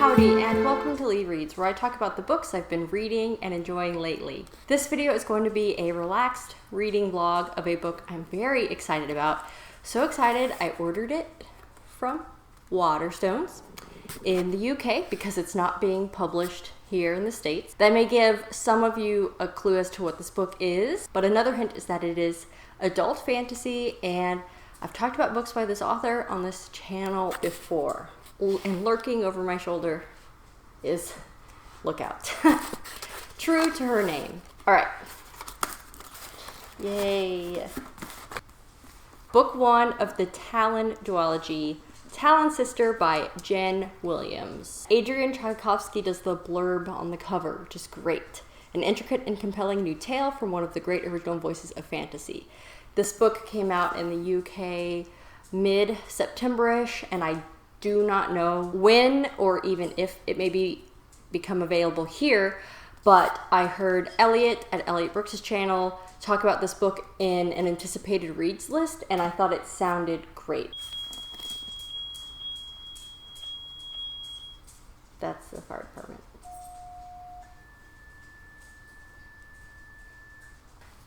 Howdy, and welcome to LeeReads, where I talk about the books I've been reading and enjoying lately. This video is going to be a relaxed reading vlog of a book I'm very excited about. So excited, I ordered it from Waterstones in the UK because it's not being published here in the States. That may give some of you a clue as to what this book is, but another hint is that it is adult fantasy, and I've talked about books by this author on this channel before. And lurking over my shoulder is Look Out. True to her name. All right. Yay. Book 1 of the Talon duology, TALONSISTER by Jen Williams. Adrian Tchaikovsky does the blurb on the cover, which is great. An intricate and compelling new tale from one of the great original voices of fantasy. This book came out in the UK mid-September-ish, and I do not know when or even if it may become available here, but I heard Elliot at Elliot Brooks' channel talk about this book in an anticipated reads list, and I thought it sounded great. That's the fire department.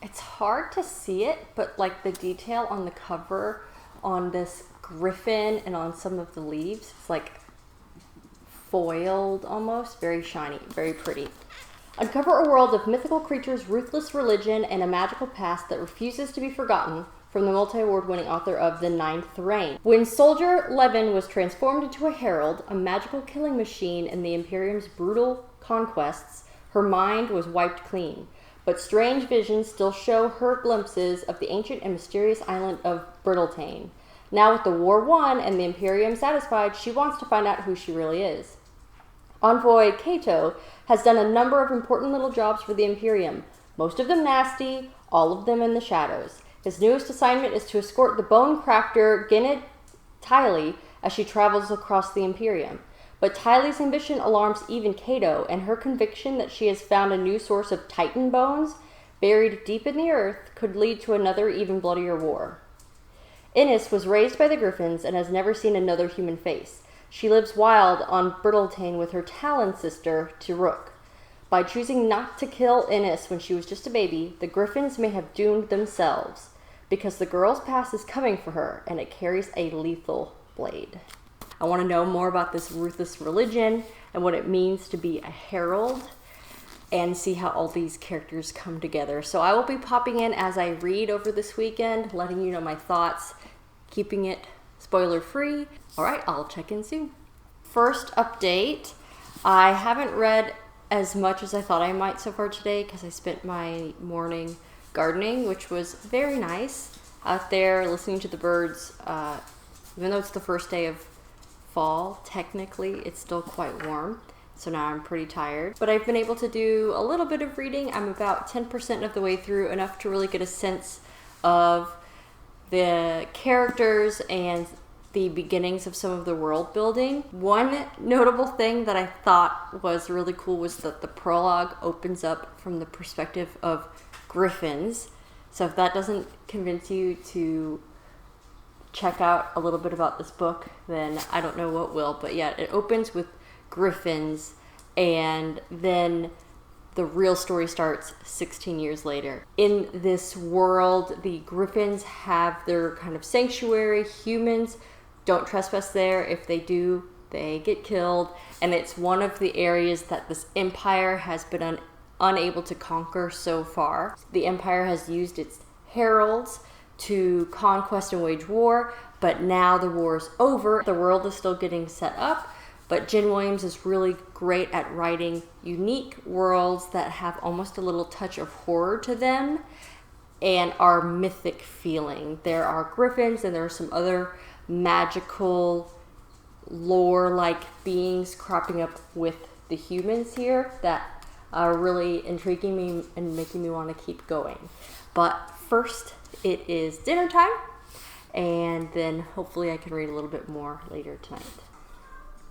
It's hard to see it, but like the detail on the cover on this griffin and on some of the leaves, it's like foiled almost, very shiny, very pretty. Uncover a world of mythical creatures, ruthless religion, and a magical past that refuses to be forgotten from the multi-award winning author of The Ninth Reign. When Soldier Levin was transformed into a herald, a magical killing machine in the Imperium's brutal conquests, her mind was wiped clean. But strange visions still show her glimpses of the ancient and mysterious island of Brittletaine. Now with the war won and the Imperium satisfied, she wants to find out who she really is. Envoy Cato has done a number of important little jobs for the Imperium, most of them nasty, all of them in the shadows. His newest assignment is to escort the bone crafter Gwynedd Tiley as she travels across the Imperium. But Tiley's ambition alarms even Cato, and her conviction that she has found a new source of Titan bones buried deep in the earth could lead to another even bloodier war. Innes was raised by the Griffins and has never seen another human face. She lives wild on Brittletaine with her Talon sister, Tiruk. By choosing not to kill Innes when she was just a baby, the Griffins may have doomed themselves, because the girl's past is coming for her, and it carries a lethal blade. I want to know more about this ruthless religion and what it means to be a herald, and see how all these characters come together. So I will be popping in as I read over this weekend, letting you know my thoughts, keeping it spoiler free. All right, I'll check in soon. First update, I haven't read as much as I thought I might so far today because I spent my morning gardening, which was very nice. Out there listening to the birds, even though it's the first day of fall, technically it's still quite warm. So now I'm pretty tired, but I've been able to do a little bit of reading. I'm about 10% of the way through, enough to really get a sense of the characters and the beginnings of some of the world building. One notable thing that I thought was really cool was that the prologue opens up from the perspective of griffins. So if that doesn't convince you to check out a little bit about this book, then I don't know what will. But yeah, it opens with griffins, and then the real story starts 16 years later. In this world, the griffins have their kind of sanctuary. Humans don't trespass there. If they do, they get killed. And it's one of the areas that this empire has been unable to conquer so far. The empire has used its heralds to conquest and wage war, but now the war is over. The world is still getting set up. But Jen Williams is really great at writing unique worlds that have almost a little touch of horror to them and are mythic feeling. There are griffins and there are some other magical lore-like beings cropping up with the humans here that are really intriguing me and making me want to keep going. But first, it is dinner time, and then hopefully I can read a little bit more later tonight.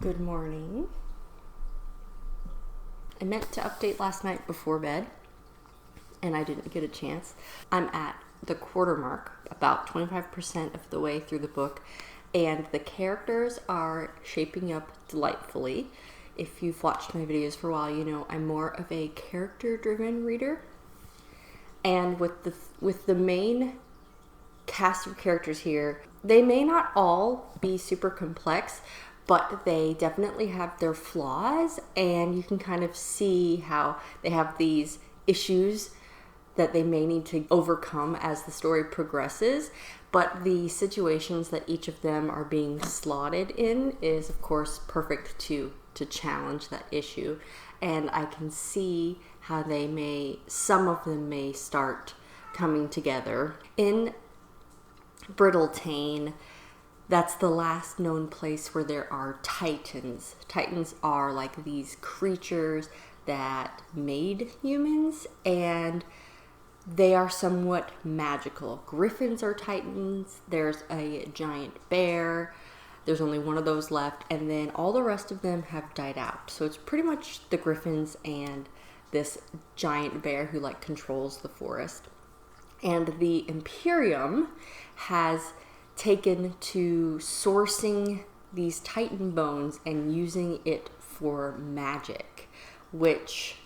Good morning. I meant to update last night before bed, and I didn't get a chance. I'm at the quarter mark, about 25% of the way through the book, and the characters are shaping up delightfully. if you've watched my videos for a while, you know I'm more of a character-driven reader. And with the main cast of characters here, they may not all be super complex, but they definitely have their flaws, and you can kind of see how they have these issues that they may need to overcome as the story progresses. But the situations that each of them are being slotted in is, of course, perfect to challenge that issue. And I can see how some of them may start coming together. In Brittletaine, that's the last known place where there are titans. Titans are like these creatures that made humans, and they are somewhat magical. Griffins are titans. There's a giant bear. There's only one of those left, and then all the rest of them have died out. So it's pretty much the griffins and this giant bear who like controls the forest. And the Imperium has taken to sourcing these titan bones and using it for magic, which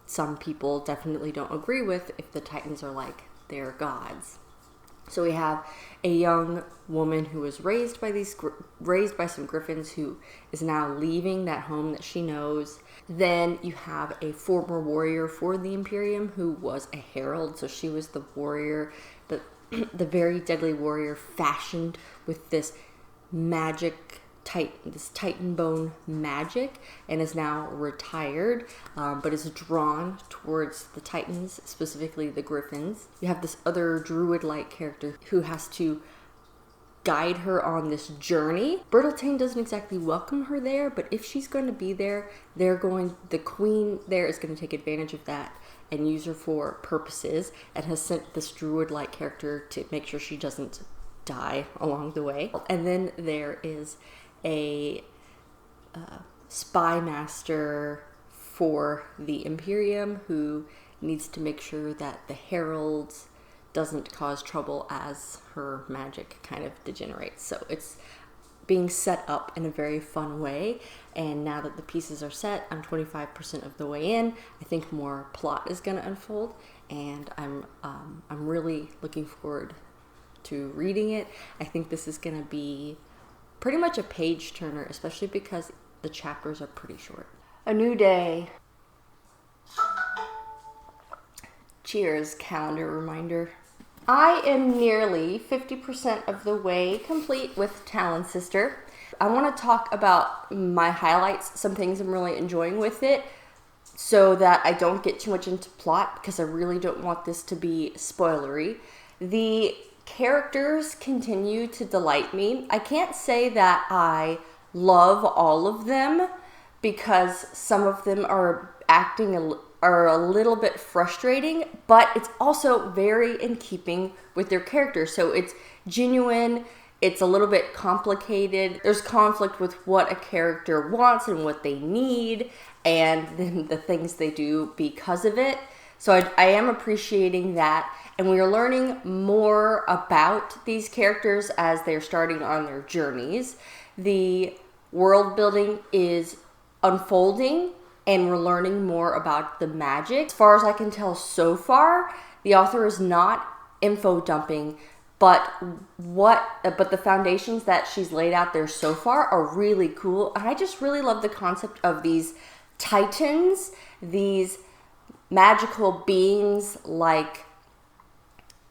some people definitely don't agree with if the titans are like their gods. So we have a young woman who was raised by some griffins, who is now leaving that home that she knows. Then you have a former warrior for the Imperium who was a herald. So she was the warrior, the very deadly warrior fashioned with this titan bone magic, and is now retired, but is drawn towards the titans, specifically the griffins. You have this other druid-like character who has to guide her on this journey. Brittletaine doesn't exactly welcome her there, but if she's going to be there, the queen there is going to take advantage of that and use her for purposes, and has sent this druid-like character to make sure she doesn't die along the way. And then there is a spy master for the Imperium who needs to make sure that the heralds doesn't cause trouble as her magic kind of degenerates. So it's being set up in a very fun way, and now that the pieces are set, I'm 25% of the way in. I think more plot is going to unfold, and I'm really looking forward to reading it. I think this is going to be pretty much a page turner, especially because the chapters are pretty short. A new day. Cheers, calendar reminder. I am nearly 50% of the way complete with TALONSISTER. I want to talk about my highlights, some things I'm really enjoying with it, so that I don't get too much into plot, because I really don't want this to be spoilery. The characters continue to delight me. I can't say that I love all of them, because some of them are a little bit frustrating, but it's also very in keeping with their characters. So it's genuine, it's a little bit complicated. There's conflict with what a character wants and what they need, and then the things they do because of it. So I am appreciating that, and we are learning more about these characters as they're starting on their journeys. The world building is unfolding, and we're learning more about the magic. As far as I can tell so far, the author is not info dumping, but the foundations that she's laid out there so far are really cool. And I just really love the concept of these titans, these magical beings like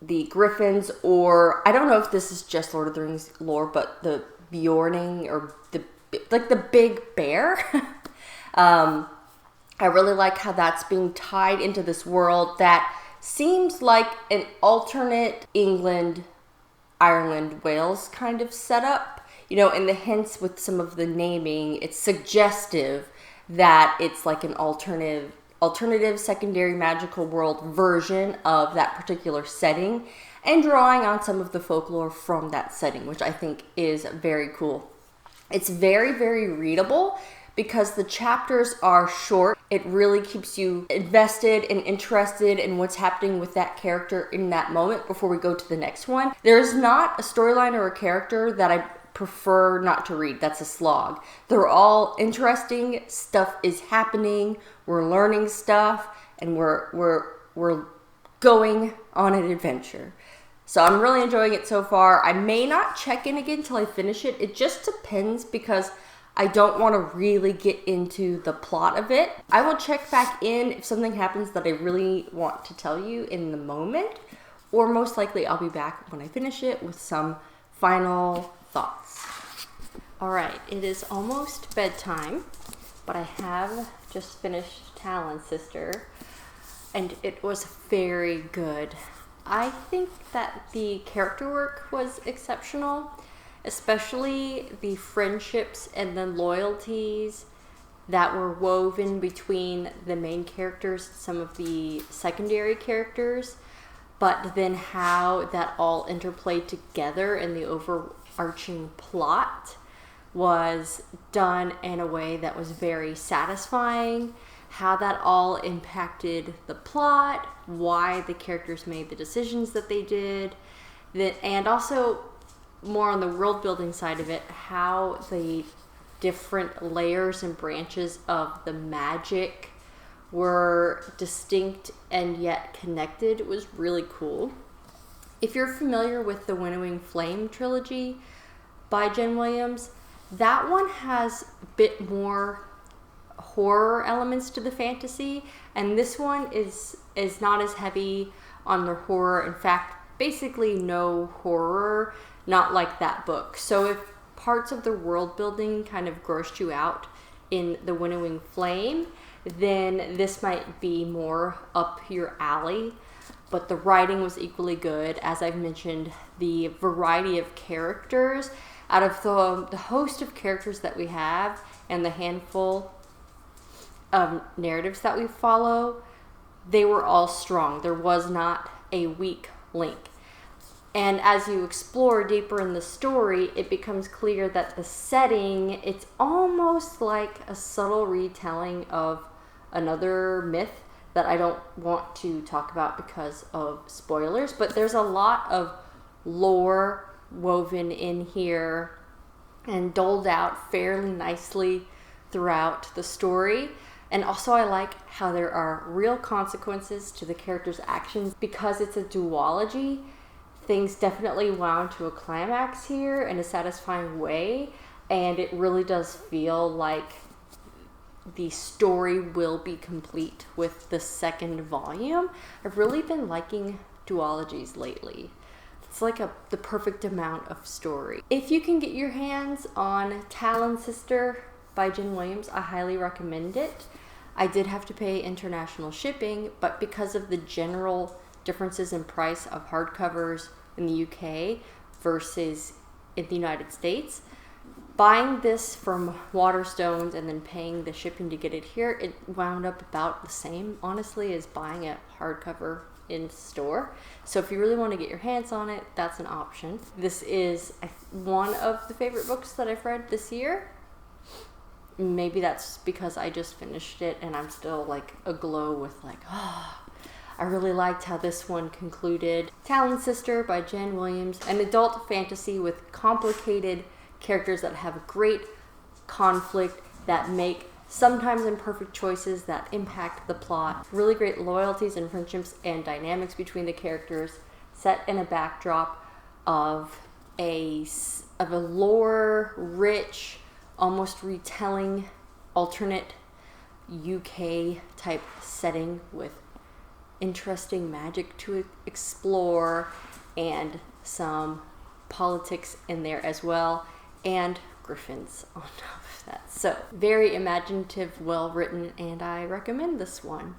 the griffins, or I don't know if this is just Lord of the Rings lore, but the Bjorning, or the big bear. I really like how that's being tied into this world that seems like an alternate England, Ireland, Wales kind of setup. You know, in the hints with some of the naming, it's suggestive that it's like an alternative secondary magical world version of that particular setting, and drawing on some of the folklore from that setting, which I think is very cool. It's very, very readable because the chapters are short. It really keeps you invested and interested in what's happening with that character in that moment before we go to the next one. There's not a storyline or a character that I prefer not to read. That's a slog. They're all interesting. Stuff is happening. We're learning stuff, and we're going on an adventure. So I'm really enjoying it so far. I may not check in again until I finish it. It just depends, because I don't want to really get into the plot of it. I will check back in if something happens that I really want to tell you in the moment, or most likely I'll be back when I finish it with some final thoughts. All right, it is almost bedtime, but I have just finished TALONSISTER, and it was very good. I think that the character work was exceptional, especially the friendships and the loyalties that were woven between the main characters, some of the secondary characters, but then how that all interplayed together in the overarching plot was done in a way that was very satisfying. How that all impacted the plot, why the characters made the decisions that they did, and also more on the world building side of it, how the different layers and branches of the magic were distinct and yet connected. It was really cool. If you're familiar with the Winnowing Flame trilogy by Jen Williams, that one has a bit more horror elements to the fantasy, and this one is not as heavy on the horror. In fact, basically no horror, not like that book. So if parts of the world building kind of grossed you out in the Winnowing Flame, then this might be more up your alley. But the writing was equally good. As I've mentioned, the variety of characters, out of the host of characters that we have and the handful of narratives that we follow, they were all strong. There was not a weak link. And as you explore deeper in the story, it becomes clear that the setting, it's almost like a subtle retelling of another myth that I don't want to talk about because of spoilers, but there's a lot of lore woven in here and doled out fairly nicely throughout the story. And also I like how there are real consequences to the characters' actions. Because it's a duology, things definitely wound to a climax here in a satisfying way, and it really does feel like the story will be complete with the second volume. I've really been liking duologies lately. It's like the perfect amount of story. If you can get your hands on TALONSISTER by Jen Williams, I highly recommend it. I did have to pay international shipping, but because of the general differences in price of hardcovers in the UK versus in the United States, buying this from Waterstones and then paying the shipping to get it here, it wound up about the same, honestly, as buying a hardcover in store. So if you really want to get your hands on it, that's an option. This is one of the favorite books that I've read this year. Maybe that's because I just finished it and I'm still like aglow with like, I really liked how this one concluded. TALONSISTER by Jen Williams, an adult fantasy with complicated characters that have great conflict, that make sometimes imperfect choices that impact the plot. Really great loyalties and friendships and dynamics between the characters, set in a backdrop of a lore-rich, almost retelling, alternate UK type setting with interesting magic to explore and some politics in there as well, and griffins on top of that. So very imaginative, well written, and I recommend this one.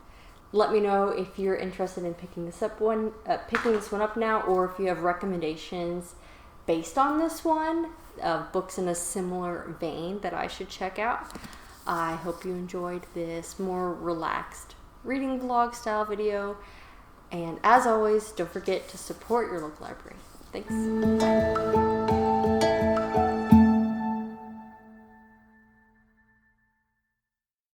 Let me know if you're interested in picking this one up now, or if you have recommendations based on this one of books in a similar vein that I should check out. I hope you enjoyed this more relaxed reading vlog style video, and as always, don't forget to support your local library. Thanks.